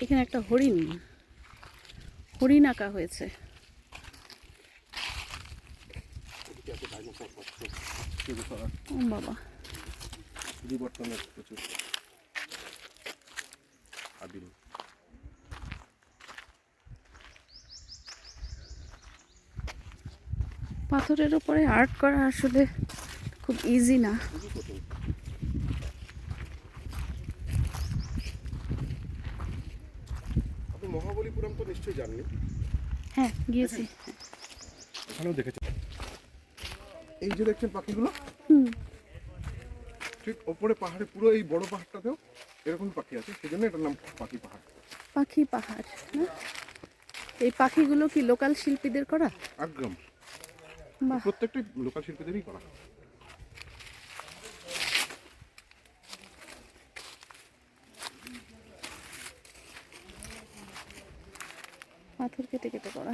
এখানে একটা হরিণ আঁকা হয়েছে। ও বাবা, পাথরের উপরে আর্ট করা আসলে খুব ইজি না। মহাবলীপুরম তো নিশ্চয়ই জাননি। হ্যাঁ, গিয়েছি। ওখানেও দেখেছি। এই যে দেখছেন পাখিগুলো, ঠিক ওপরে পাহাড়ে, পুরো এই বড় পাহাড়টাতেও এরকম পাখি আছে, সেজন্য এটার নাম পাখি পাহাড়। পাখি পাহাড় না? এই পাখিগুলো কি লোকাল শিল্পীদের করা? একদম, বাহ, প্রত্যেকটা লোকাল শিল্পীদেরই করা। পাথর কেটে কেটে করা।